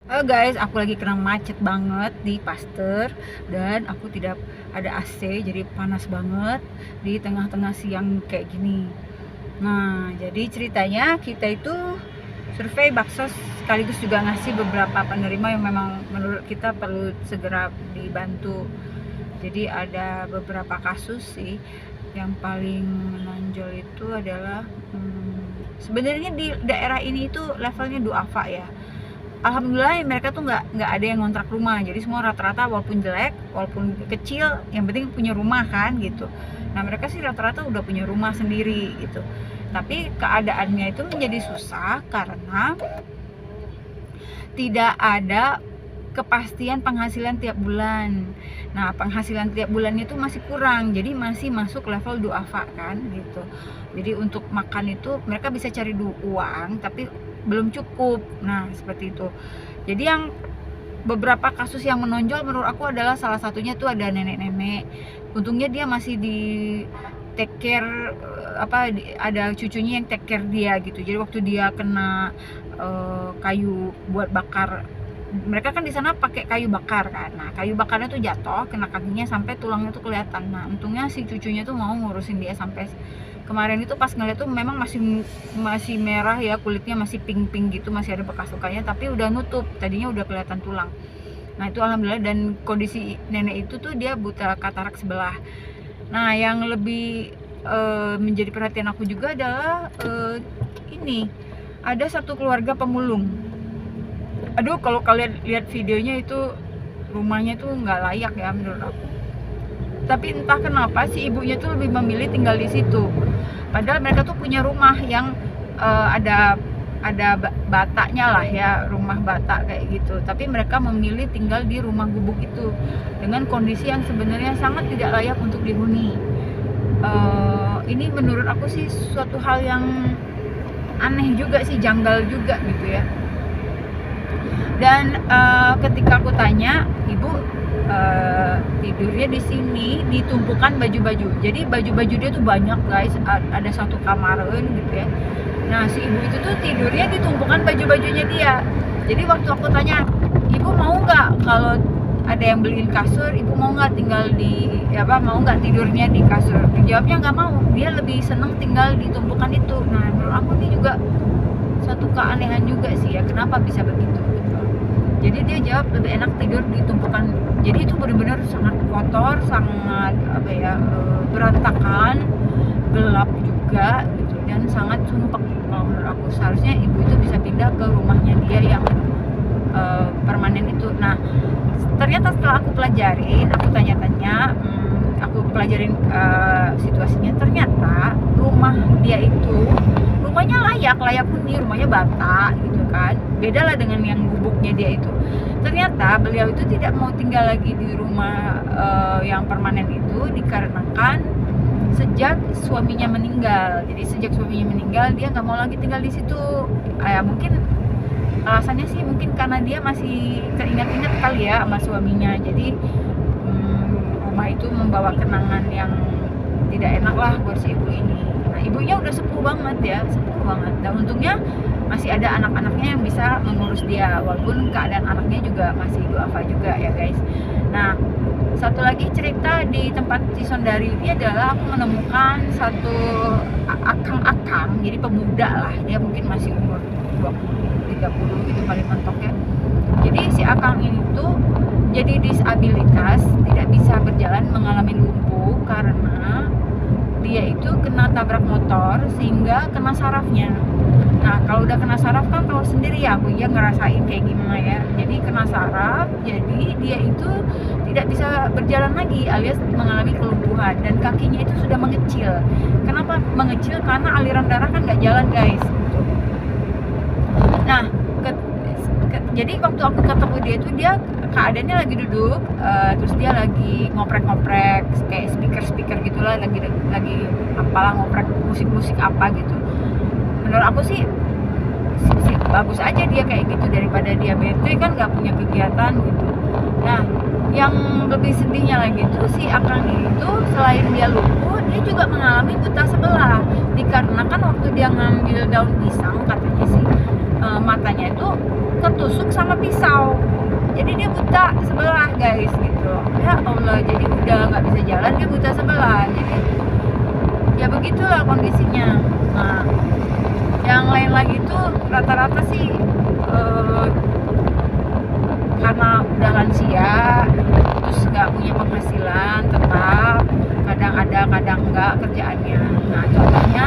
Guys, aku lagi kena macet banget di Pasteur dan aku tidak ada AC, jadi panas banget di tengah-tengah siang kayak gini. Nah, jadi ceritanya kita itu survei baksos sekaligus juga ngasih beberapa penerima yang memang menurut kita perlu segera dibantu. Jadi ada beberapa kasus sih yang paling menonjol itu adalah sebenarnya di daerah ini itu levelnya duafa ya. Alhamdulillah mereka tuh nggak ada yang ngontrak rumah, jadi semua rata-rata walaupun jelek, walaupun kecil, yang penting punya rumah kan gitu. Nah mereka sih rata-rata udah punya rumah sendiri gitu, tapi keadaannya itu menjadi susah karena tidak ada kepastian penghasilan tiap bulan. Nah penghasilan tiap bulannya itu masih kurang, jadi masih masuk level duafa kan gitu. Jadi untuk makan itu mereka bisa cari uang tapi belum cukup. Nah seperti itu. Jadi yang beberapa kasus yang menonjol menurut aku adalah salah satunya tuh ada nenek-nenek. Untungnya dia masih di take care, ada cucunya yang take care dia gitu. Jadi waktu dia kena kayu buat bakar, mereka kan di sana pakai kayu bakar kan. Nah kayu bakarnya tuh jatuh kena kakinya sampai tulangnya tuh kelihatan. Nah untungnya si cucunya tuh mau ngurusin dia sampai kemarin itu pas ngeliat tuh memang masih merah ya, kulitnya masih pink gitu, masih ada bekas lukanya tapi udah nutup, tadinya udah kelihatan tulang. Nah itu alhamdulillah, dan kondisi nenek itu tuh dia buta katarak sebelah. Nah yang lebih menjadi perhatian aku juga adalah ini ada satu keluarga pemulung. Aduh kalau kalian lihat videonya itu rumahnya tuh nggak layak ya menurut aku. Tapi entah kenapa si ibunya tuh lebih memilih tinggal di situ. Padahal mereka tuh punya rumah yang ada bataknya lah ya, rumah batak kayak gitu. Tapi mereka memilih tinggal di rumah gubuk itu dengan kondisi yang sebenarnya sangat tidak layak untuk dihuni. Ini menurut aku sih suatu hal yang aneh juga sih, janggal juga gitu ya. Dan ketika aku tanya, ibu tidurnya di sini ditumpukan baju-baju. Jadi baju-baju dia tuh banyak guys, ada satu kamaran gitu ya. Nah si ibu itu tuh tidurnya ditumpukan baju-bajunya dia. Jadi waktu aku tanya, ibu mau nggak kalau ada yang beliin kasur, ibu mau nggak tinggal di mau nggak tidurnya di kasur? Dijawabnya nggak mau, dia lebih seneng tinggal di tumpukan itu. Nah menurut aku ini juga satu keanehan juga sih ya, kenapa bisa begitu gitu. Jadi dia jawab lebih enak tidur di tumpukan. Jadi itu benar-benar sangat kotor, sangat berantakan, gelap juga gitu, dan sangat sumpek kalau menurut aku. Seharusnya ibu itu bisa pindah ke rumahnya dia yang permanen itu. Nah ternyata setelah aku pelajarin, aku tanya-tanya, aku pelajarin situasinya, ternyata rumah dia itu rumahnya layak huni, rumahnya bata gitu kan, beda lah dengan yang gubuknya dia itu. Ternyata beliau itu tidak mau tinggal lagi di rumah yang permanen itu dikarenakan sejak suaminya meninggal. Jadi sejak suaminya meninggal dia nggak mau lagi tinggal di situ. Mungkin alasannya sih mungkin karena dia masih teringat-ingat kali ya sama suaminya. Jadi rumah itu membawa kenangan yang tidak enak lah buat si ibu ini. Nah ibunya udah sepuh banget ya, sepuh banget. Dan untungnya masih ada anak-anaknya yang bisa mengurus dia, walaupun keadaan anaknya juga masih duafa juga ya guys. Nah satu lagi cerita di tempat Cisondari ini adalah aku menemukan satu akang-akang, jadi pemuda lah, dia mungkin masih umur 20-30 gitu paling mentok ya. Jadi si akang ini tuh jadi disabilitas, tidak bisa berjalan, mengalami lumpuh karena dia itu kena tabrak motor sehingga kena sarafnya. Nah kalau udah kena saraf kan tahu sendiri ya, aku ya ngerasain kayak gimana ya. Jadi kena saraf, jadi dia itu tidak bisa berjalan lagi alias mengalami kelumpuhan, dan kakinya itu sudah mengecil. Kenapa mengecil? Karena aliran darah kan nggak jalan guys. Nah jadi waktu aku ketemu dia itu, dia keadaannya lagi duduk, terus dia lagi ngoprek-ngoprek kayak speaker gitulah, lagi apalah, ngoprek musik apa gitu. Menurut aku sih bagus aja dia kayak gitu, daripada dia bete kan nggak punya kegiatan gitu. Nah yang lebih sedihnya lagi tuh si akang itu selain dia lumpuh, dia juga mengalami buta sebelah, dikarenakan waktu dia ngambil daun pisang katanya sih matanya itu ketusuk sama pisau, jadi dia buta sebelah guys gitu. Ya Allah, jadi udah nggak bisa jalan, dia buta sebelah. Jadi ya begitulah kondisinya. Nah, yang lain lagi tuh rata-rata sih karena udah lansia, terus nggak punya penghasilan tetap, kadang ada kadang enggak kerjaannya. Nah contohnya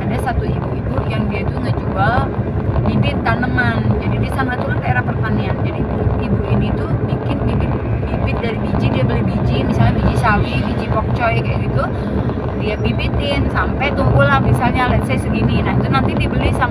ada satu ibu-ibu yang dia tuh ngejual bibit tanaman. Jadi di sana tuh kan daerah pertanian, jadi ibu ini tuh bikin bibit dari biji. Dia beli biji, misalnya biji sawi, biji pokcoy kayak gitu, dia bibitin sampai tumbuh lah misalnya let's say segini. Nah itu nanti dibeli sama